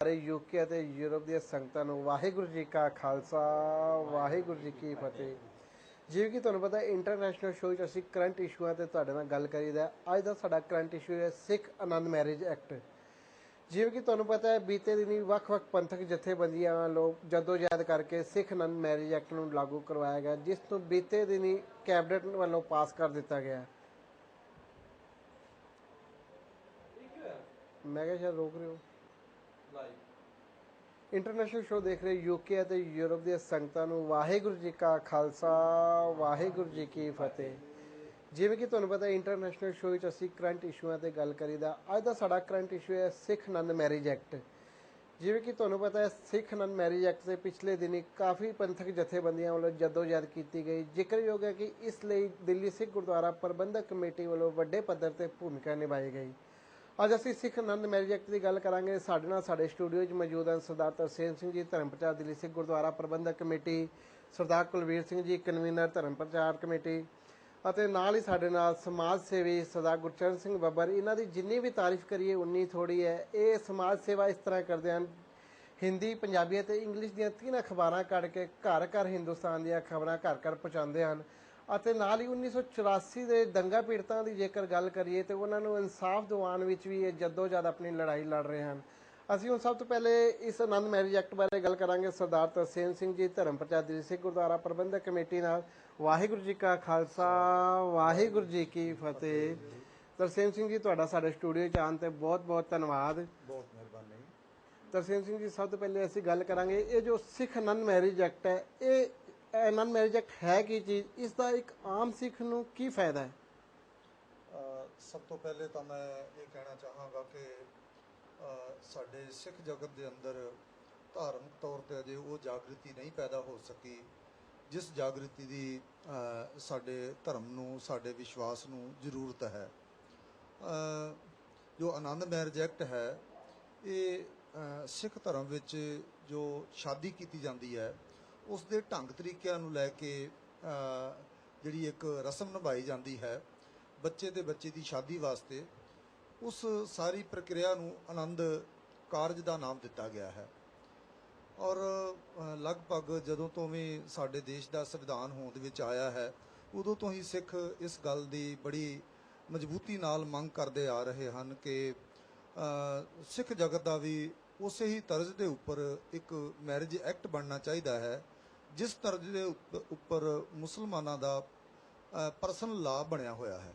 ਸਾਰੇ ਯੂਕੇ ਅਤੇ ਯੂਰਪ ਦੀਆਂ ਸੰਗਤਾਂ ਨੂੰ ਵਾਹਿਗੁਰੂ ਜੀ ਕਾ ਖਾਲਸਾ ਵਾਹਿਗੁਰੂ ਜੀ ਕੀ ਫਤਿਹ। ਜਿਵੇਂ ਕਿ ਤੁਹਾਨੂੰ ਪਤਾ ਇੰਟਰਨੈਸ਼ਨਲ ਸ਼ੋਅ 'ਚ ਅਸੀਂ ਕਰੰਟ ਇਸ਼ੂਆਂ 'ਤੇ ਤੁਹਾਡੇ ਨਾਲ ਗੱਲ ਕਰੀਦਾ। ਅੱਜ ਦਾ ਸਾਡਾ ਕਰੰਟ ਇਸ਼ੂ ਹੈ ਸਿੱਖ ਆਨੰਦ ਮੈਰਿਜ ਐਕਟ। ਜਿਵੇਂ ਕਿ ਤੁਹਾਨੂੰ ਪਤਾ ਹੈ ਬੀਤੇ ਦਿਨੀ ਵੱਖ-ਵੱਖ ਪੰਥਕ ਜਥੇਬੰਦੀਆਂ ਵੱਲੋਂ ਜਦੋਜਹਿਦ ਕਰਕੇ ਸਿੱਖ ਆਨੰਦ ਮੈਰਿਜ ਐਕਟ ਨੂੰ ਲਾਗੂ ਕਰਵਾਇਆ ਗਿਆ, ਜਿਸ ਨੂੰ ਬੀਤੇ ਦਿਨੀ ਕੈਬਨਿਟ ਵੱਲੋਂ ਪਾਸ ਕਰ ਦਿੱਤਾ ਗਿਆ। ਮੈਂ ਕਿਹਾ ਸ਼ਾਇਦ ਰੋਕ ਰਹੇ ਹੋ। ਇੰਟਰਨੈਸ਼ਨਲ ਸ਼ੋਅ ਦੇਖ ਰਹੇ ਯੂਕੇ ਅਤੇ ਯੂਰਪ ਦੀਆਂ ਸੰਗਤਾਂ ਨੂੰ ਵਾਹਿਗੁਰੂ ਜੀ ਕਾ ਖਾਲਸਾ ਵਾਹਿਗੁਰੂ ਜੀ ਕੀ ਫਤਿਹ। ਜਿਵੇਂ ਕਿ ਤੁਹਾਨੂੰ ਪਤਾ ਇੰਟਰਨੈਸ਼ਨਲ ਸ਼ੋਅ ਵਿੱਚ ਅਸੀਂ ਕਰੰਟ ਇਸ਼ੂਆਂ 'ਤੇ ਗੱਲ ਕਰੀਦਾ। ਅੱਜ ਦਾ ਸਾਡਾ ਕਰੰਟ ਇਸ਼ੂ ਹੈ ਸਿੱਖ ਆਨੰਦ ਮੈਰਿਜ ਐਕਟ। ਜਿਵੇਂ ਕਿ ਤੁਹਾਨੂੰ ਪਤਾ ਹੈ ਸਿੱਖ ਆਨੰਦ ਮੈਰਿਜ ਐਕਟ ਦੇ ਪਿਛਲੇ ਦਿਨੀ ਕਾਫੀ ਪੰਥਕ ਜਥੇਬੰਦੀਆਂ ਵੱਲੋਂ ਜਦੋਜਹਿਦ ਕੀਤੀ ਗਈ। ਜ਼ਿਕਰਯੋਗ ਹੈ ਕਿ ਇਸ ਲਈ ਦਿੱਲੀ ਸਿੱਖ ਗੁਰਦੁਆਰਾ ਪ੍ਰਬੰਧਕ ਕਮੇਟੀ ਵੱਲੋਂ ਵੱਡੇ ਪੱਧਰ 'ਤੇ ਭੂਮਿਕਾ ਨਿਭਾਈ ਗਈ। ਅੱਜ ਅਸੀਂ ਸਿੱਖ ਆਨੰਦ ਮੈਰਿਜ ਐਕਟ ਦੀ ਗੱਲ ਕਰਾਂਗੇ। ਸਾਡੇ ਨਾਲ ਸਾਡੇ ਸਟੂਡੀਓ 'ਚ ਮੌਜੂਦ ਹਨ ਸਰਦਾਰ ਤਰਸੇਮ ਸਿੰਘ ਜੀ, ਧਰਮ ਪ੍ਰਚਾਰ ਦਿੱਲੀ ਸਿੱਖ ਗੁਰਦੁਆਰਾ ਪ੍ਰਬੰਧਕ ਕਮੇਟੀ, ਸਰਦਾਰ ਕੁਲਵੀਰ ਸਿੰਘ ਜੀ, ਕਨਵੀਨਰ ਧਰਮ ਪ੍ਰਚਾਰ ਕਮੇਟੀ, ਅਤੇ ਨਾਲ ਹੀ ਸਾਡੇ ਨਾਲ ਸਮਾਜ ਸੇਵੀ ਸਰਦਾਰ ਗੁਰਚਰਨ ਸਿੰਘ ਬੱਬਰ। ਇਹਨਾਂ ਦੀ ਜਿੰਨੀ ਵੀ ਤਾਰੀਫ ਕਰੀਏ ਉਨੀ ਥੋੜੀ ਹੈ। ਇਹ ਸਮਾਜ ਸੇਵਾ ਇਸ ਤਰ੍ਹਾਂ ਕਰਦੇ ਹਨ, ਹਿੰਦੀ, ਪੰਜਾਬੀ ਅਤੇ ਇੰਗਲਿਸ਼ ਦੀਆਂ 3 ਅਖਬਾਰਾਂ ਕੱਢ ਕੇ ਘਰ ਘਰ ਹਿੰਦੁਸਤਾਨ ਦੀਆਂ ਖਬਰਾਂ ਘਰ ਘਰ ਪਹੁੰਚਾਉਂਦੇ ਹਨ। ਅਤੇ ਨਾਲ ਹੀ 1984 ਦੇ ਦੰਗਾ ਪੀੜਤਾਂ ਦੀ ਜੇਕਰ ਗੱਲ ਕਰੀਏ ਤਾਂ ਉਹਨਾਂ ਨੂੰ ਇਨਸਾਫ ਦਿਵਾਉਣ ਵਿੱਚ ਵੀ ਇਹ ਜਦੋਜਹਿਦ ਆਪਣੀ ਲੜਾਈ ਲੜ ਰਹੇ ਹਨ। ਅਸੀਂ ਹੁਣ ਸਭ ਤੋਂ ਪਹਿਲੇ ਇਸ ਆਨੰਦ ਮੈਰਿਜ ਐਕਟ ਬਾਰੇ ਗੱਲ ਕਰਾਂਗੇ ਸਰਦਾਰ ਤਰਸੇਮ ਸਿੰਘ ਜੀ, ਧਰਮ ਪ੍ਰਚਾਰ ਦਿੱਲੀ ਸਿੱਖ ਗੁਰਦੁਆਰਾ ਪ੍ਰਬੰਧਕ ਕਮੇਟੀ ਨਾਲ। ਵਾਹਿਗੁਰੂ ਜੀ ਕਾ ਖਾਲਸਾ ਵਾਹਿਗੁਰੂ ਜੀ ਕੀ ਫਤਿਹ। ਤਰਸੇਮ ਸਿੰਘ ਜੀ, ਤੁਹਾਡਾ ਸਾਡੇ ਸਟੂਡੀਓ 'ਚ ਆਉਣ 'ਤੇ ਬਹੁਤ ਬਹੁਤ ਧੰਨਵਾਦ। ਬਹੁਤ ਮਿਹਰਬਾਨੀ। ਤਰਸੇਮ ਸਿੰਘ ਜੀ, ਸਭ ਤੋਂ ਪਹਿਲੇ ਅਸੀਂ ਗੱਲ ਕਰਾਂਗੇ ਇਹ ਜੋ ਸਿੱਖ ਆਨੰਦ ਮੈਰਿਜ ਐਕਟ ਹੈ, ਇਹ ਆਨੰਦ ਮੈਰਿਜ ਐਕਟ ਹੈ ਕੀ ਚੀਜ਼, ਇਸ ਦਾ ਇੱਕ ਆਮ ਸਿੱਖ ਨੂੰ ਕੀ ਫਾਇਦਾ ਹੈ? ਸਭ ਤੋਂ ਪਹਿਲੇ ਤਾਂ ਮੈਂ ਇਹ ਕਹਿਣਾ ਚਾਹਾਂਗਾ ਕਿ ਸਾਡੇ ਸਿੱਖ ਜਗਤ ਦੇ ਅੰਦਰ ਧਾਰਮਿਕ ਤੌਰ 'ਤੇ ਅਜੇ ਉਹ ਜਾਗ੍ਰਿਤੀ ਨਹੀਂ ਪੈਦਾ ਹੋ ਸਕੀ ਜਿਸ ਜਾਗ੍ਰਿਤੀ ਦੀ ਸਾਡੇ ਧਰਮ ਨੂੰ, ਸਾਡੇ ਵਿਸ਼ਵਾਸ ਨੂੰ ਜ਼ਰੂਰਤ ਹੈ। ਜੋ ਆਨੰਦ ਮੈਰਿਜ ਐਕਟ ਹੈ, ਇਹ ਸਿੱਖ ਧਰਮ ਵਿੱਚ ਜੋ ਸ਼ਾਦੀ ਕੀਤੀ ਜਾਂਦੀ ਹੈ ਉਸ ਦੇ ਢੰਗ ਤਰੀਕਿਆਂ ਨੂੰ ਲੈ ਕੇ ਜਿਹੜੀ ਇੱਕ ਰਸਮ ਨਿਭਾਈ ਜਾਂਦੀ ਹੈ ਬੱਚੇ ਤੇ ਬੱਚੀ ਦੀ ਸ਼ਾਦੀ ਵਾਸਤੇ, ਉਸ ਸਾਰੀ ਪ੍ਰਕਿਰਿਆ ਨੂੰ ਆਨੰਦ ਕਾਰਜ ਦਾ ਨਾਮ ਦਿੱਤਾ ਗਿਆ ਹੈ। ਔਰ ਲਗਭਗ ਜਦੋਂ ਤੋਂ ਵੀ ਸਾਡੇ ਦੇਸ਼ ਦਾ ਸੰਵਿਧਾਨ ਹੋਂਦ ਵਿੱਚ ਆਇਆ ਹੈ ਉਦੋਂ ਤੋਂ ਹੀ ਸਿੱਖ ਇਸ ਗੱਲ ਦੀ ਬੜੀ ਮਜ਼ਬੂਤੀ ਨਾਲ ਮੰਗ ਕਰਦੇ ਆ ਰਹੇ ਹਨ ਕਿ ਸਿੱਖ ਜਗਤ ਦਾ ਵੀ ਉਸੇ ਹੀ ਤਰਜ਼ ਦੇ ਉੱਪਰ ਇੱਕ ਮੈਰਿਜ ਐਕਟ ਬਣਨਾ ਚਾਹੀਦਾ ਹੈ ਜਿਸ ਤਰਜ਼ ਦੇ ਉੱਪਰ ਮੁਸਲਮਾਨਾਂ ਦਾ ਪਰਸਨਲ ਲਾਅ ਬਣਿਆ ਹੋਇਆ ਹੈ।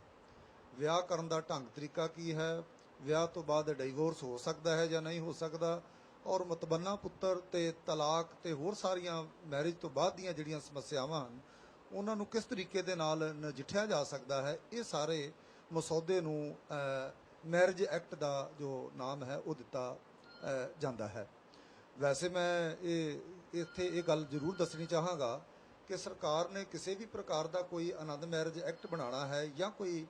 ਵਿਆਹ ਕਰਨ ਦਾ ਢੰਗ ਤਰੀਕਾ ਕੀ ਹੈ, ਵਿਆਹ ਤੋਂ ਬਾਅਦ ਡਿਵੋਰਸ ਹੋ ਸਕਦਾ ਹੈ ਜਾਂ ਨਹੀਂ ਹੋ ਸਕਦਾ, ਔਰ ਮਤਬੰਨਾ ਪੁੱਤਰ ਤੇ ਤਲਾਕ ਤੇ ਹੋਰ ਸਾਰੀਆਂ ਮੈਰਿਜ ਤੋਂ ਬਾਅਦ ਦੀਆਂ ਜਿਹੜੀਆਂ ਸਮੱਸਿਆਵਾਂ ਹਨ ਉਹਨਾਂ ਨੂੰ ਕਿਸ ਤਰੀਕੇ ਦੇ ਨਾਲ ਨਜਿੱਠਿਆ ਜਾ ਸਕਦਾ ਹੈ, ਇਹ ਸਾਰੇ ਮਸੌਦੇ ਨੂੰ ਮੈਰਿਜ ਐਕਟ ਦਾ ਜੋ ਨਾਮ ਹੈ ਉਹ ਦਿੱਤਾ ਜਾਂਦਾ ਹੈ। ਵੈਸੇ ਮੈਂ ਇੱਥੇ ਇਹ ਗੱਲ ਜ਼ਰੂਰ ਦੱਸਣੀ ਚਾਹਾਂਗਾ ਕਿ ਸਰਕਾਰ ਨੇ ਕਿਸੇ ਵੀ ਪ੍ਰਕਾਰ ਦਾ ਕੋਈ ਆਨੰਦ ਮੈਰਿਜ ਐਕਟ ਬਣਾਉਣਾ ਹੈ ਜਾਂ ਕੋਈ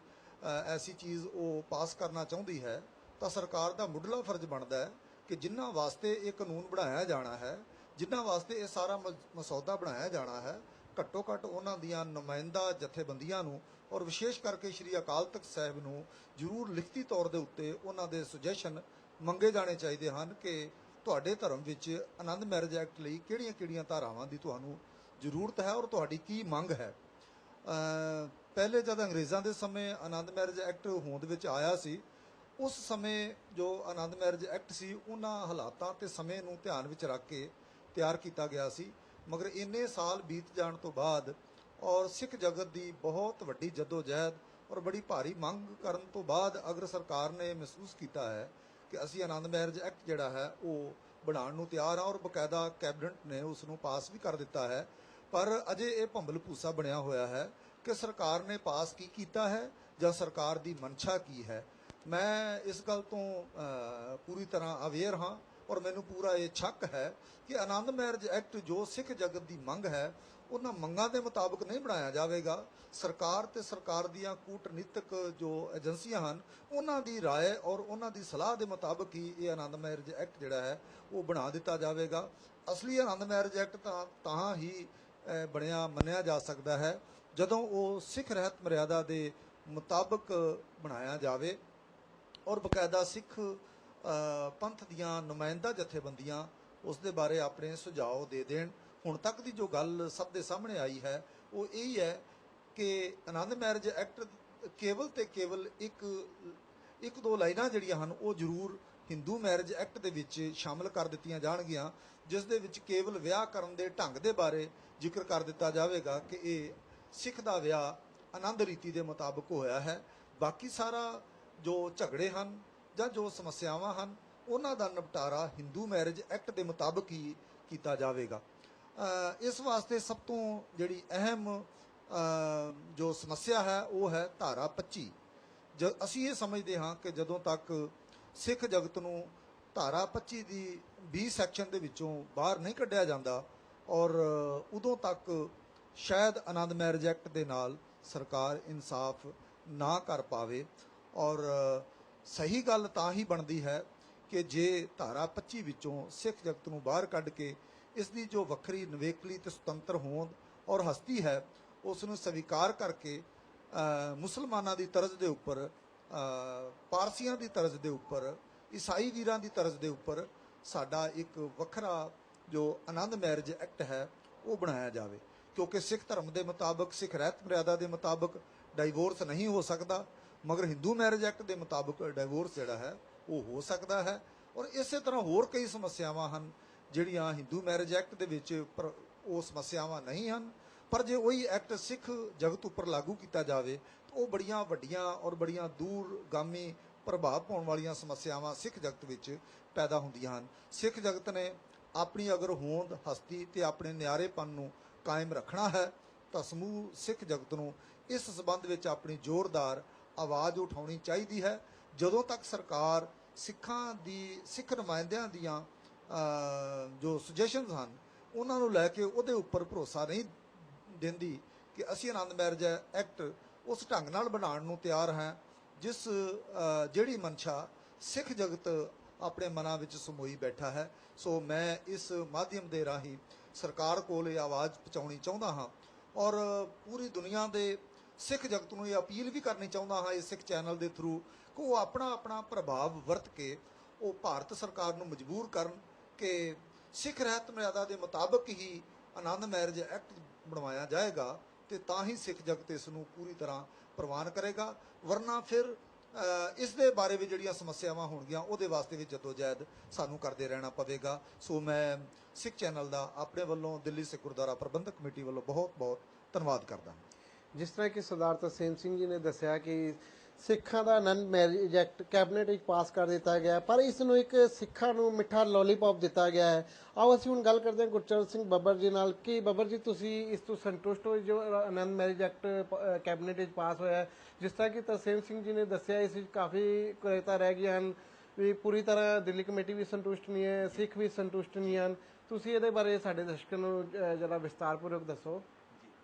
ਐਸੀ ਚੀਜ਼ ਉਹ ਪਾਸ ਕਰਨਾ ਚਾਹੁੰਦੀ ਹੈ ਤਾਂ ਸਰਕਾਰ ਦਾ ਮੁੱਢਲਾ ਫਰਜ਼ ਬਣਦਾ ਹੈ ਕਿ ਜਿਨ੍ਹਾਂ ਵਾਸਤੇ ਇਹ ਕਾਨੂੰਨ ਬਣਾਇਆ ਜਾਣਾ ਹੈ, ਜਿਨ੍ਹਾਂ ਵਾਸਤੇ ਇਹ ਸਾਰਾ ਮਸੌਦਾ ਬਣਾਇਆ ਜਾਣਾ ਹੈ, ਘੱਟੋ ਘੱਟ ਉਹਨਾਂ ਦੀਆਂ ਨੁਮਾਇੰਦਾ ਜਥੇਬੰਦੀਆਂ ਨੂੰ ਔਰ ਵਿਸ਼ੇਸ਼ ਕਰਕੇ ਸ਼੍ਰੀ ਅਕਾਲ ਤਖਤ ਸਾਹਿਬ ਨੂੰ ਜ਼ਰੂਰ ਲਿਖਤੀ ਤੌਰ ਦੇ ਉੱਤੇ ਉਹਨਾਂ ਦੇ ਸੁਜੈਸ਼ਨ ਮੰਗੇ ਜਾਣੇ ਚਾਹੀਦੇ ਹਨ ਕਿ ਤੁਹਾਡੇ ਧਰਮ ਵਿੱਚ ਆਨੰਦ ਮੈਰਿਜ ਐਕਟ ਲਈ ਕਿਹੜੀਆਂ-ਕਿਹੜੀਆਂ ਧਾਰਾਵਾਂ ਦੀ ਤੁਹਾਨੂੰ ਜ਼ਰੂਰਤ ਹੈ ਔਰ ਤੁਹਾਡੀ ਕੀ ਮੰਗ ਹੈ। ਪਹਿਲੇ ਜਦ ਅੰਗਰੇਜ਼ਾਂ ਦੇ ਸਮੇਂ ਆਨੰਦ ਮੈਰਿਜ ਐਕਟ ਹੋਂਦ ਵਿੱਚ ਆਇਆ ਸੀ, ਉਸ ਸਮੇਂ ਜੋ ਆਨੰਦ ਮੈਰਿਜ ਐਕਟ ਸੀ ਉਹਨਾਂ ਹਾਲਾਤਾਂ ਤੇ ਸਮੇਂ ਨੂੰ ਧਿਆਨ ਵਿੱਚ ਰੱਖ ਕੇ ਤਿਆਰ ਕੀਤਾ ਗਿਆ ਸੀ। ਮਗਰ ਇੰਨੇ ਸਾਲ ਬੀਤ ਜਾਣ ਤੋਂ ਬਾਅਦ ਔਰ ਸਿੱਖ ਜਗਤ ਦੀ ਬਹੁਤ ਵੱਡੀ ਜਦੋਜਹਿਦ ਔਰ ਬੜੀ ਭਾਰੀ ਮੰਗ ਕਰਨ ਤੋਂ ਬਾਅਦ ਅਗਰ ਸਰਕਾਰ ਨੇ ਮਹਿਸੂਸ ਕੀਤਾ ਹੈ ਕਿ ਅਸੀਂ ਆਨੰਦ ਮੈਰਿਜ ਐਕਟ ਜਿਹੜਾ ਹੈ ਉਹ ਬਣਾਉਣ ਨੂੰ ਤਿਆਰ ਹਾਂ ਔਰ ਬਕਾਇਦਾ ਕੈਬਨਿਟ ਨੇ ਉਸ ਨੂੰ ਪਾਸ ਵੀ ਕਰ ਦਿੱਤਾ ਹੈ, ਪਰ ਅਜੇ ਇਹ ਭੰਬਲ ਭੂਸਾ ਬਣਿਆ ਹੋਇਆ ਹੈ ਕਿ ਸਰਕਾਰ ਨੇ ਪਾਸ ਕੀ ਕੀਤਾ ਹੈ ਜਾਂ ਸਰਕਾਰ ਦੀ ਮਨਸ਼ਾ ਕੀ ਹੈ। ਮੈਂ ਇਸ ਗੱਲ ਤੋਂ ਪੂਰੀ ਤਰ੍ਹਾਂ ਅਵੇਅਰ ਹਾਂ ਔਰ ਮੈਨੂੰ ਪੂਰਾ ਇਹ ਸ਼ੱਕ ਹੈ ਕਿ ਆਨੰਦ ਮੈਰਿਜ ਐਕਟ ਜੋ ਸਿੱਖ ਜਗਤ ਦੀ ਮੰਗ ਹੈ ਉਹਨਾਂ ਮੰਗਾਂ ਦੇ ਮੁਤਾਬਕ ਨਹੀਂ ਬਣਾਇਆ ਜਾਵੇਗਾ। ਸਰਕਾਰ ਤੇ ਸਰਕਾਰ ਦੀਆਂ ਕੂਟਨੀਤਿਕ ਜੋ ਏਜੰਸੀਆਂ ਹਨ ਉਹਨਾਂ ਦੀ ਰਾਏ ਔਰ ਉਹਨਾਂ ਦੀ ਸਲਾਹ ਦੇ ਮੁਤਾਬਕ ਹੀ ਇਹ ਆਨੰਦ ਮੈਰਿਜ ਐਕਟ ਜਿਹੜਾ ਹੈ ਉਹ ਬਣਾ ਦਿੱਤਾ ਜਾਵੇਗਾ। ਅਸਲੀ ਆਨੰਦ ਮੈਰਿਜ ਐਕਟ ਤਾਂ ਹੀ ਬਣਿਆ ਮੰਨਿਆ ਜਾ ਸਕਦਾ ਹੈ ਜਦੋਂ ਉਹ ਸਿੱਖ ਰਹਿਤ ਮਰਿਆਦਾ ਦੇ ਮੁਤਾਬਕ ਬਣਾਇਆ ਜਾਵੇ ਔਰ ਬਕਾਇਦਾ ਸਿੱਖ ਪੰਥ ਦੀਆਂ ਨੁਮਾਇੰਦਾ ਜਥੇਬੰਦੀਆਂ ਉਸ ਦੇ ਬਾਰੇ ਆਪਣੇ ਸੁਝਾਅ ਦੇ ਦੇਣ। ਹੁਣ ਤੱਕ ਦੀ ਜੋ ਗੱਲ ਸਭ ਦੇ ਸਾਹਮਣੇ ਆਈ ਹੈ ਉਹ ਇਹ ਹੈ ਕਿ ਆਨੰਦ ਮੈਰਿਜ ਐਕਟ ਕੇਵਲ ਤੇ ਕੇਵਲ ਇੱਕ ਦੋ ਲਾਈਨਾਂ ਜਿਹੜੀਆਂ ਹਨ ਉਹ ਜ਼ਰੂਰ ਹਿੰਦੂ ਮੈਰਿਜ ਐਕਟ ਦੇ ਵਿੱਚ ਸ਼ਾਮਲ ਕਰ ਦਿੱਤੀਆਂ ਜਾਣਗੀਆਂ, ਜਿਸ ਦੇ ਵਿੱਚ ਕੇਵਲ ਵਿਆਹ ਕਰਨ ਦੇ ਢੰਗ ਦੇ ਬਾਰੇ ਜ਼ਿਕਰ ਕਰ ਦਿੱਤਾ ਜਾਵੇਗਾ ਕਿ ਇਹ ਸਿੱਖ ਦਾ ਵਿਆਹ ਆਨੰਦ ਰੀਤੀ ਦੇ ਮੁਤਾਬਕ ਹੋਇਆ ਹੈ। ਬਾਕੀ ਸਾਰਾ ਜੋ ਝਗੜੇ ਹਨ ਜਾਂ ਜੋ ਸਮੱਸਿਆਵਾਂ ਹਨ ਉਹਨਾਂ ਦਾ ਨਿਪਟਾਰਾ ਹਿੰਦੂ ਮੈਰਿਜ ਐਕਟ ਦੇ ਮੁਤਾਬਕ ਹੀ ਕੀਤਾ ਜਾਵੇਗਾ। ਇਸ ਵਾਸਤੇ ਸਭ ਤੋਂ ਜਿਹੜੀ ਅਹਿਮ ਜੋ ਸਮੱਸਿਆ ਹੈ ਉਹ ਹੈ ਧਾਰਾ 25। ਅਸੀਂ ਇਹ ਸਮਝਦੇ ਹਾਂ ਕਿ ਜਦੋਂ ਤੱਕ ਸਿੱਖ ਜਗਤ ਨੂੰ ਧਾਰਾ 25 ਦੀ 20 ਸੈਕਸ਼ਨ ਦੇ ਵਿੱਚੋਂ ਬਾਹਰ ਨਹੀਂ ਕੱਢਿਆ ਜਾਂਦਾ ਔਰ ਉਦੋਂ ਤੱਕ ਸ਼ਾਇਦ ਆਨੰਦ ਮੈਰਿਜ ਐਕਟ ਦੇ ਨਾਲ ਸਰਕਾਰ ਇਨਸਾਫ ਨਾ ਕਰ ਪਾਵੇ। ਔਰ ਸਹੀ ਗੱਲ ਤਾਂ ਹੀ ਬਣਦੀ ਹੈ ਕਿ ਜੇ ਧਾਰਾ 25 ਵਿੱਚੋਂ ਸਿੱਖ ਜਗਤ ਨੂੰ ਬਾਹਰ ਕੱਢ ਕੇ ਇਸ ਦੀ ਜੋ ਵੱਖਰੀ ਨਿਵੇਕਲੀ ਤੇ ਸੁਤੰਤਰ ਹੋਂਦ ਔਰ ਹਸਤੀ ਹੈ ਉਸ ਨੂੰ ਸਵੀਕਾਰ ਕਰਕੇ ਮੁਸਲਮਾਨਾਂ ਦੀ ਤਰਜ਼ ਦੇ ਉੱਪਰ, ਪਾਰਸੀਆਂ ਦੀ ਤਰਜ਼ ਦੇ ਉੱਪਰ, ਈਸਾਈ ਵੀਰਾਂ ਦੀ ਤਰਜ਼ ਦੇ ਉੱਪਰ ਸਾਡਾ ਇੱਕ ਵੱਖਰਾ ਜੋ ਆਨੰਦ ਮੈਰਿਜ ਐਕਟ ਹੈ ਉਹ ਬਣਾਇਆ ਜਾਵੇ। ਕਿਉਂਕਿ ਸਿੱਖ ਧਰਮ ਦੇ ਮੁਤਾਬਕ, ਸਿੱਖ ਰਹਿਤ ਮਰਿਆਦਾ ਦੇ ਮੁਤਾਬਕ ਡਾਈਵੋਰਸ ਨਹੀਂ ਹੋ ਸਕਦਾ, ਮਗਰ ਹਿੰਦੂ ਮੈਰਿਜ ਐਕਟ ਦੇ ਮੁਤਾਬਕ ਡਾਈਵੋਰਸ ਜਿਹੜਾ ਹੈ ਉਹ ਹੋ ਸਕਦਾ ਹੈ। ਔਰ ਇਸੇ ਤਰ੍ਹਾਂ ਹੋਰ ਕਈ ਸਮੱਸਿਆਵਾਂ ਹਨ ਜਿਹੜੀਆਂ ਹਿੰਦੂ ਮੈਰਿਜ ਐਕਟ ਦੇ ਵਿੱਚ ਉਹ ਸਮੱਸਿਆਵਾਂ ਨਹੀਂ ਹਨ, ਪਰ ਜੇ ਉਹੀ ਐਕਟ ਸਿੱਖ ਜਗਤ ਉੱਪਰ ਲਾਗੂ ਕੀਤਾ ਜਾਵੇ ਤਾਂ ਉਹ ਬੜੀਆਂ ਵੱਡੀਆਂ ਔਰ ਬੜੀਆਂ ਦੂਰਗਾਮੀ ਪ੍ਰਭਾਵ ਪਾਉਣ ਵਾਲੀਆਂ ਸਮੱਸਿਆਵਾਂ ਸਿੱਖ ਜਗਤ ਵਿੱਚ ਪੈਦਾ ਹੁੰਦੀਆਂ ਹਨ। ਸਿੱਖ ਜਗਤ ਨੇ ਆਪਣੀ ਅਗਰ ਹੋਂਦ, ਹਸਤੀ ਤੇ ਆਪਣੇ ਨਿਆਰੇਪਨ ਨੂੰ ਕਾਇਮ ਰੱਖਣਾ ਹੈ ਤਾਂ ਸਮੂਹ ਸਿੱਖ ਜਗਤ ਨੂੰ ਇਸ ਸਬੰਧ ਵਿੱਚ ਆਪਣੀ ਜ਼ੋਰਦਾਰ ਆਵਾਜ਼ ਉਠਾਉਣੀ ਚਾਹੀਦੀ ਹੈ। ਜਦੋਂ ਤੱਕ ਸਰਕਾਰ ਸਿੱਖ ਨੁਮਾਇੰਦਿਆਂ ਦੀਆਂ ਜੋ ਸੁਜੈਸ਼ਨਸ ਹਨ ਉਹਨਾਂ ਨੂੰ ਲੈ ਕੇ ਉਹਦੇ ਉੱਪਰ ਭਰੋਸਾ ਨਹੀਂ ਦਿੰਦੀ ਕਿ ਅਸੀਂ ਆਨੰਦ ਮੈਰਿਜ ਐਕਟ ਉਸ ਢੰਗ ਨਾਲ ਬਣਾਉਣ ਨੂੰ ਤਿਆਰ ਹਾਂ ਜਿਹੜੀ ਮਨਸ਼ਾ ਸਿੱਖ ਜਗਤ ਆਪਣੇ ਮਨਾਂ ਵਿੱਚ ਸਮੋਈ ਬੈਠਾ ਹੈ। ਸੋ ਮੈਂ ਇਸ ਮਾਧਿਅਮ ਦੇ ਰਾਹੀਂ ਸਰਕਾਰ ਕੋਲ ਇਹ ਆਵਾਜ਼ ਪਹੁੰਚਾਉਣੀ ਚਾਹੁੰਦਾ ਹਾਂ ਔਰ ਪੂਰੀ ਦੁਨੀਆ ਦੇ ਸਿੱਖ ਜਗਤ ਨੂੰ ਇਹ ਅਪੀਲ ਵੀ ਕਰਨੀ ਚਾਹੁੰਦਾ ਹਾਂ ਇਸ ਸਿੱਖ ਚੈਨਲ ਦੇ ਥਰੂ ਕਿ ਉਹ ਆਪਣਾ ਪ੍ਰਭਾਵ ਵਰਤ ਕੇ ਉਹ ਭਾਰਤ ਸਰਕਾਰ ਨੂੰ ਮਜਬੂਰ ਕਰਨ ਕਿ ਸਿੱਖ ਰਹਿਤ ਮਰਿਆਦਾ ਦੇ ਮੁਤਾਬਕ ਹੀ ਆਨੰਦ ਮੈਰਿਜ ਐਕਟ ਬਣਵਾਇਆ ਜਾਏਗਾ ਤੇ ਤਾਂ ਹੀ ਸਿੱਖ ਜਗਤ ਇਸ ਨੂੰ ਪੂਰੀ ਤਰ੍ਹਾਂ ਪ੍ਰਵਾਨ ਕਰੇਗਾ। ਵਰਨਾ ਫਿਰ ਇਸ ਦੇ ਬਾਰੇ ਵੀ ਜਿਹੜੀਆਂ ਸਮੱਸਿਆਵਾਂ ਹੋਣਗੀਆਂ ਉਹਦੇ ਵਾਸਤੇ ਵੀ ਜਦੋਜਹਿਦ ਸਾਨੂੰ ਕਰਦੇ ਰਹਿਣਾ ਪਵੇਗਾ। ਸੋ ਮੈਂ ਸਿੱਖ ਚੈਨਲ ਦਾ ਆਪਣੇ ਵੱਲੋਂ ਦਿੱਲੀ ਸਿੱਖ ਗੁਰਦੁਆਰਾ ਪ੍ਰਬੰਧਕ ਕਮੇਟੀ ਵੱਲੋਂ ਬਹੁਤ-ਬਹੁਤ ਧੰਨਵਾਦ ਕਰਦਾ ਹਾਂ। ਜਿਸ ਤਰ੍ਹਾਂ ਕਿ ਸਰਦਾਰ ਤਰਸੇਮ ਸਿੰਘ ਜੀ ਨੇ ਦੱਸਿਆ ਕਿ ਸਿੱਖਾਂ ਦਾ ਆਨੰਦ ਮੈਰਿਜ ਐਕਟ ਕੈਬਨਿਟ ਵਿੱਚ ਪਾਸ ਕਰ ਦਿੱਤਾ ਗਿਆ, ਪਰ ਇਸ ਨੂੰ ਇੱਕ ਸਿੱਖਾਂ ਨੂੰ ਮਿੱਠਾ ਲੋਲੀਪੌਪ ਦਿੱਤਾ ਗਿਆ ਹੈ। ਆਓ ਅਸੀਂ ਹੁਣ ਗੱਲ ਕਰਦੇ ਹਾਂ ਗੁਰਚਰਨ ਸਿੰਘ ਬੱਬਰ ਜੀ ਨਾਲ ਕਿ ਬੱਬਰ ਜੀ ਤੁਸੀਂ ਇਸ ਤੋਂ ਸੰਤੁਸ਼ਟ ਹੋ ਜੋ ਆਨੰਦ ਮੈਰਿਜ ਐਕਟ ਕੈਬਨਿਟ ਵਿੱਚ ਪਾਸ ਹੋਇਆ ਹੈ? ਜਿਸ ਤਰ੍ਹਾਂ ਕਿ ਤਰਸੇਮ ਸਿੰਘ ਜੀ ਨੇ ਦੱਸਿਆ ਇਸ ਵਿੱਚ ਕਾਫੀ ਕੁਰੇਤਾ ਰਹਿ ਗਈਆਂ ਹਨ, ਵੀ ਪੂਰੀ ਤਰ੍ਹਾਂ ਦਿੱਲੀ ਕਮੇਟੀ ਵੀ ਸੰਤੁਸ਼ਟ ਨਹੀਂ ਹੈ, ਸਿੱਖ ਵੀ ਸੰਤੁਸ਼ਟ ਨਹੀਂ ਹਨ। ਤੁਸੀਂ ਇਹਦੇ ਬਾਰੇ ਸਾਡੇ ਦਰਸ਼ਕਾਂ ਨੂੰ ਜਰਾ ਵਿਸਤਾਰਪੂਰਵਕ ਦੱਸੋ।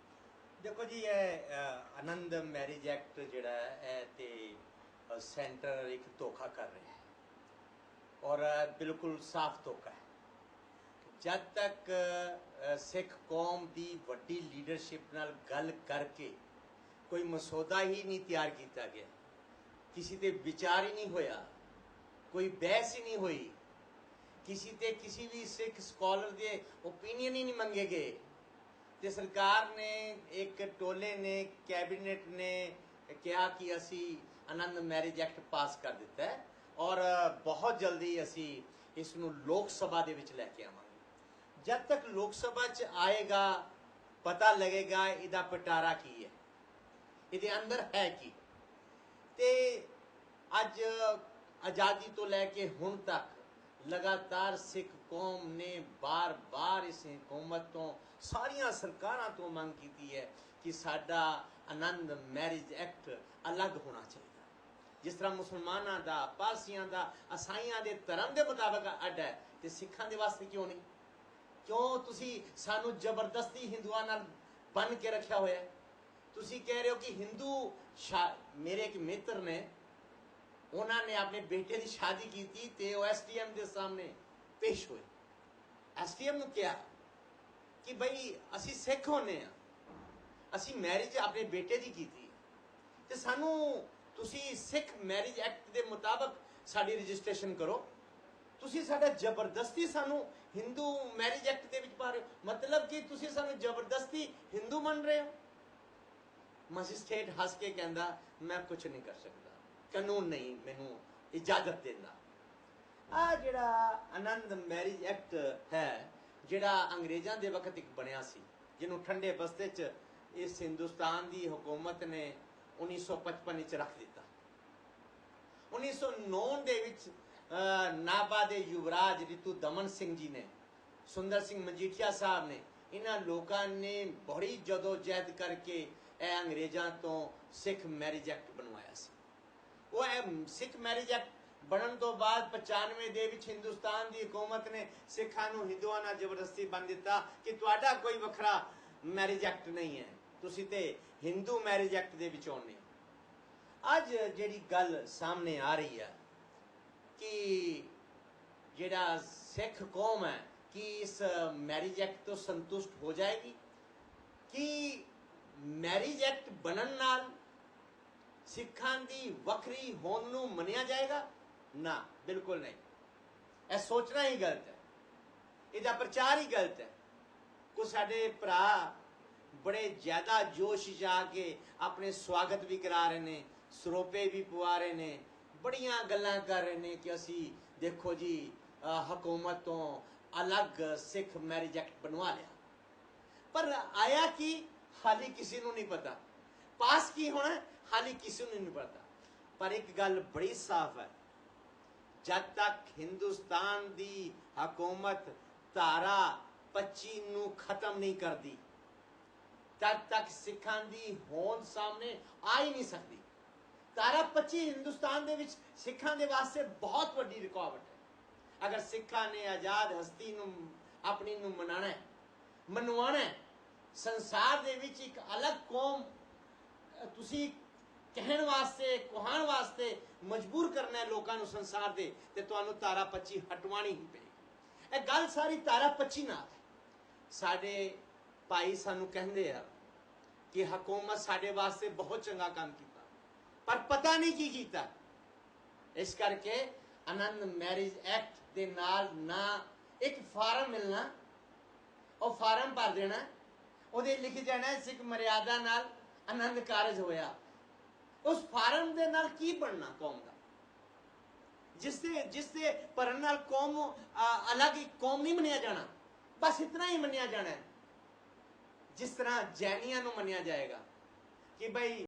ਦੇਖੋ ਜੀ, ਇਹ ਆਨੰਦ ਮੈਰਿਜ ਐਕਟ ਜਿਹੜਾ ਹੈ ਇਹ ਤੇ ਸੈਂਟਰ ਇੱਕ ਧੋਖਾ ਕਰ ਰਿਹਾ ਹੈ ਔਰ ਬਿਲਕੁਲ ਸਾਫ਼ ਧੋਖਾ ਹੈ। ਜਦ ਤੱਕ ਸਿੱਖ ਕੌਮ ਦੀ ਵੱਡੀ ਲੀਡਰਸ਼ਿਪ ਨਾਲ ਗੱਲ ਕਰਕੇ ਕੋਈ ਮਸੌਦਾ ਹੀ ਨਹੀਂ ਤਿਆਰ ਕੀਤਾ ਗਿਆ, ਕਿਸੇ ਤੇ ਵਿਚਾਰ ਹੀ ਨਹੀਂ ਹੋਇਆ, ਕੋਈ ਬਹਿਸ ਹੀ ਨਹੀਂ ਹੋਈ, ਕਿਸੇ ਵੀ ਸਿੱਖ ਸਕਾਲਰ ਦੇ ਓਪੀਨੀਅਨ ਹੀ ਨਹੀਂ ਮੰਗੇ ਗਏ ਤੇ ਸਰਕਾਰ ਨੇ ਇੱਕ ਟੋਲੇ ਨੇ ਕੈਬਨਿਟ ਨੇ ਕਿਹਾ ਕਿ ਅਸੀਂ ਆਨੰਦ ਮੈਰਿਜ ਐਕਟ ਪਾਸ ਕਰ ਦਿੱਤਾ ਹੈ ਔਰ ਬਹੁਤ ਜਲਦੀ ਅਸੀਂ ਇਸ ਨੂੰ ਲੋਕ ਸਭਾ ਦੇ ਵਿੱਚ ਲੈ ਕੇ ਆਵਾਂਗੇ। ਜਦ ਤੱਕ ਲੋਕ ਸਭਾ 'ਚ ਆਏਗਾ ਪਤਾ ਲੱਗੇਗਾ ਇਹਦਾ ਪਿਟਾਰਾ ਕੀ ਹੈ, ਇਹਦੇ ਅੰਦਰ ਹੈ ਕੀ। ਤੇ ਅੱਜ ਆਜ਼ਾਦੀ ਤੋਂ ਲੈ ਕੇ ਹੁਣ ਤੱਕ ਲਗਾਤਾਰ ਸਿੱਖ ਕੌਮ ਨੇ ਬਾਰ-ਬਾਰ ਇਸ ਹਕੂਮਤ ਤੋਂ, ਸਾਰੀਆਂ ਸਰਕਾਰਾਂ ਤੋਂ ਮੰਗ ਕੀਤੀ ਹੈ ਕਿ ਸਾਡਾ ਆਨੰਦ ਮੈਰਿਜ ਐਕਟ ਅਲੱਗ ਹੋਣਾ ਚਾਹੀਦਾ। ਜਿਸ ਤਰ੍ਹਾਂ ਮੁਸਲਮਾਨਾਂ ਦਾ, ਪਾਰਸੀਆਂ ਦਾ, ਈਸਾਈਆਂ ਦੇ ਧਰਮ ਦੇ ਮੁਤਾਬਕ ਅੱਡ ਹੈ ਤੇ ਸਿੱਖਾਂ ਦੇ ਵਾਸਤੇ ਕਿਉਂ ਨਹੀਂ? ਕਿਉਂ ਤੁਸੀਂ ਸਾਨੂੰ ਜ਼ਬਰਦਸਤੀ ਹਿੰਦੂਆਂ ਨਾਲ ਬੰਨ੍ਹ ਕੇ ਰੱਖਿਆ ਹੋਇਆ ਹੈ? ਤੁਸੀਂ ਕਹਿ ਰਹੇ ਹੋ ਕਿ ਹਿੰਦੂ ਮੇਰੇ ਇੱਕ ਮਿੱਤਰ ਨੇ, ਉਹਨਾਂ ਨੇ ਆਪਣੇ ਬੇਟੇ ਦੀ ਸ਼ਾਦੀ ਕੀਤੀ ਤੇ ਉਹ ਐਸਟੀਐਮ ਦੇ ਸਾਹਮਣੇ ਪੇਸ਼ ਹੋਏ। ਐਸਟੀਐਮ ਨੂੰ ਕਿਹਾ ਕਿ ਬਈ ਅਸੀਂ ਸਿੱਖ ਹੁੰਦੇ ਆ, ਅਸੀਂ ਮੈਰਿਜ ਆਪਣੇ ਬੇਟੇ ਦੀ ਕੀਤੀ ਤੇ ਸਾਨੂੰ ਤੁਸੀਂ ਸਿੱਖ ਮੈਰਿਜ ਐਕਟ ਦੇ ਮੁਤਾਬਕ ਸਾਡੀ ਰਜਿਸਟ੍ਰੇਸ਼ਨ ਕਰੋ। ਤੁਸੀਂ ਸਾਡਾ ਜ਼ਬਰਦਸਤੀ ਸਾਨੂੰ ਹਿੰਦੂ ਮੈਰਿਜ ਐਕਟ ਦੇ ਵਿੱਚ ਪਾ ਰਹੇ ਹੋ, ਮਤਲਬ ਕਿ ਤੁਸੀਂ ਸਾਨੂੰ ਜ਼ਬਰਦਸਤੀ ਹਿੰਦੂ ਮੰਨ ਰਹੇ ਹੋ। ਮੈਜਿਸਟ੍ਰੇਟ ਹੱਸ ਕੇ ਕਹਿੰਦਾ ਮੈਂ ਕੁਝ ਨਹੀਂ ਕਰ ਸਕਦਾ, ਕਾਨੂੰਨ ਨਹੀਂ ਮੈਨੂੰ ਇਜਾਜ਼ਤ ਦਿੰਦਾ। ਆ ਜਿਹੜਾ ਆਨੰਦ ਮੈਰਿਜ ਐਕਟ ਹੈ, ਜਿਹੜਾ ਅੰਗਰੇਜ਼ਾਂ ਦੇ ਵਕਤ ਇੱਕ ਬਣਿਆ ਸੀ, ਜਿਹਨੂੰ ਠੰਡੇ ਬਸਤੇ 'ਚ ਇਸ ਹਿੰਦੁਸਤਾਨ ਦੀ ਹੁਕੂਮਤ ਨੇ 1955 ਵਿੱਚ ਰੱਖ ਦਿੱਤਾ। 1909 ਦੇ ਵਿੱਚ ਨਾਭਾ ਦੇ ਯੁਵਰਾਜ ਰਿਤੂ ਦਮਨ ਸਿੰਘ ਜੀ ਨੇ, ਸੁੰਦਰ ਸਿੰਘ ਮਜੀਠੀਆ ਸਾਹਿਬ ਨੇ, ਇਹਨਾਂ ਲੋਕਾਂ ਨੇ ਬੜੀ ਜਦੋਜਹਿਦ ਕਰਕੇ ਇਹ ਅੰਗਰੇਜ਼ਾਂ ਤੋਂ ਸਿੱਖ ਮੈਰਿਜ ਐਕਟ ਬਣਵਾਇਆ ਸੀ। ਉਹ ਇਹ ਸਿੱਖ ਮੈਰਿਜ ਐਕਟ ਬਣਨ ਤੋਂ ਬਾਅਦ 95 ਦੇ ਵਿੱਚ ਹਿੰਦੁਸਤਾਨ ਦੀ ਹੁਕੂਮਤ ਨੇ ਸਿੱਖਾਂ ਨੂੰ ਹਿੰਦੂਆਂ ਨਾਲ ਜ਼ਬਰਦਸਤੀ ਬੰਨ ਦਿੱਤਾ ਕਿ ਤੁਹਾਡਾ ਕੋਈ ਵੱਖਰਾ ਮੈਰਿਜ ਐਕਟ ਨਹੀਂ ਹੈ, ਤੁਸੀਂ ਤੇ ਹਿੰਦੂ ਮੈਰਿਜ ਐਕਟ ਦੇ ਵਿੱਚ ਆਉਂਦੇ ਹੋ। ਅੱਜ ਜਿਹੜੀ ਗੱਲ ਸਾਹਮਣੇ ਆ ਰਹੀ ਹੈ ਕਿ ਜਿਹੜਾ ਸਿੱਖ ਕੌਮ ਹੈ ਕਿ ਇਸ ਮੈਰਿਜ ਐਕਟ ਤੋਂ ਸੰਤੁਸ਼ਟ ਹੋ ਜਾਏਗੀ, ਕਿ ਮੈਰਿਜ ਐਕਟ ਬਣਨ ਨਾਲ ਸਿੱਖਾਂ ਦੀ ਵੱਖਰੀ ਹੋਂਦ ਨੂੰ ਮੰਨਿਆ ਜਾਏਗਾ? ਨਾ, ਬਿਲਕੁਲ ਨਹੀਂ। ਇਹ ਸੋਚਣਾ ਹੀ ਗਲਤ ਹੈ, ਇਹਦਾ ਪ੍ਰਚਾਰ ਹੀ ਗਲਤ ਹੈ। ਕੁਝ ਸਾਡੇ ਭਰਾ ਬੜੇ ਜ਼ਿਆਦਾ ਜੋਸ਼ ਜਾ ਕੇ ਆਪਣੇ ਸਵਾਗਤ ਵੀ ਕਰਾ ਰਹੇ ਨੇ, ਸਰੋਪੇ ਵੀ ਪਵਾ ਰਹੇ ਨੇ, ਬੜੀਆਂ ਗੱਲਾਂ ਕਰ ਰਹੇ ਨੇ ਕਿ ਅਸੀਂ ਦੇਖੋ ਜੀ ਹਕੂਮਤ ਤੋਂ ਅਲੱਗ ਸਿੱਖ ਮੈਰਿਜ ਐਕਟ ਬਣਵਾ ਲਿਆ। ਪਰ ਆਇਆ ਕਿ ਹਾਲੇ ਕਿਸੇ ਨੂੰ ਨਹੀਂ ਪਤਾ, ਪਾਸ ਕੀ ਹੋਣਾ ਹਾਲੇ ਕਿਸੇ ਨੂੰ ਨਹੀਂ ਪਤਾ। ਪਰ ਇੱਕ ਗੱਲ ਬੜੀ ਸਾਫ਼ ਹੈ, ਜਦ ਤੱਕ ਹਿੰਦੁਸਤਾਨ ਦੀ ਹਕੂਮਤ ਧਾਰਾ 25 ਨੂੰ ਖਤਮ ਨਹੀਂ ਕਰਦੀ, ਤਦ ਤੱਕ ਸਿੱਖਾਂ ਦੀ ਹੋਂਦ ਸਾਹਮਣੇ ਆ ਹੀ ਨਹੀਂ ਸਕਦੀ। ਧਾਰਾ 25 ਹਿੰਦੁਸਤਾਨ ਦੇ ਵਿੱਚ ਸਿੱਖਾਂ ਦੇ ਵਾਸਤੇ ਬਹੁਤ ਵੱਡੀ ਰੁਕਾਵਟ ਹੈ। ਅਗਰ ਸਿੱਖਾਂ ਨੇ ਆਜ਼ਾਦ ਹਸਤੀ ਨੂੰ ਆਪਣੀ ਨੂੰ ਮਨਵਾਉਣਾ ਹੈ, ਸੰਸਾਰ ਦੇ ਵਿੱਚ ਇੱਕ ਅਲੱਗ ਕੌਮ ਤੁਸੀਂ ਕਹਿਣ ਵਾਸਤੇ, ਕਹਾਉਣ ਵਾਸਤੇ ਮਜਬੂਰ ਕਰਨਾ ਹੈ ਲੋਕਾਂ ਨੂੰ ਸੰਸਾਰ ਦੇ, ਤੇ ਤੁਹਾਨੂੰ ਧਾਰਾ 25 ਹਟਵਾਣੀ ਹੀ ਪਏਗੀ। ਇਹ ਗੱਲ ਸਾਰੀ ਧਾਰਾ 25 ਨਾਲ ਹੈ। ਸਾਡੇ ਭਾਈ ਸਾਨੂੰ ਕਹਿੰਦੇ ਆ ਕਿ ਹਕੂਮਤ ਸਾਡੇ ਵਾਸਤੇ ਬਹੁਤ ਚੰਗਾ ਕੰਮ ਕੀਤਾ, ਪਰ ਪਤਾ ਨਹੀਂ ਕੀ ਕੀਤਾ। ਇਸ ਕਰਕੇ ਆਨੰਦ ਮੈਰਿਜ ਐਕਟ ਦੇ ਨਾਲ ਨਾ ਇੱਕ ਫਾਰਮ ਮਿਲਣਾ, ਉਹ ਫਾਰਮ ਭਰ ਦੇਣਾ, ਉਹਦੇ ਲਿਖ ਜਾਣਾ ਸਿੱਖ ਮਰਿਆਦਾ ਨਾਲ ਆਨੰਦ ਕਾਰਜ ਹੋਇਆ। ਉਸ ਫਾਰਮ ਦੇ ਨਾਲ ਕੀ ਬਣਨਾ ਕੌਮ ਦਾ? ਜਿਸ ਦੇ ਭਰਨ ਨਾਲ ਕੌਮ ਅਲੱਗ ਇੱਕ ਕੌਮ ਨਹੀਂ ਮੰਨਿਆ ਜਾਣਾ, ਬਸ ਇਤਨਾ ਹੀ ਮੰਨਿਆ ਜਾਣਾ ਹੈ ਜਿਸ ਤਰ੍ਹਾਂ ਜੈਨੀਆਂ ਨੂੰ ਮੰਨਿਆ ਜਾਏਗਾ ਕਿ ਭਾਈ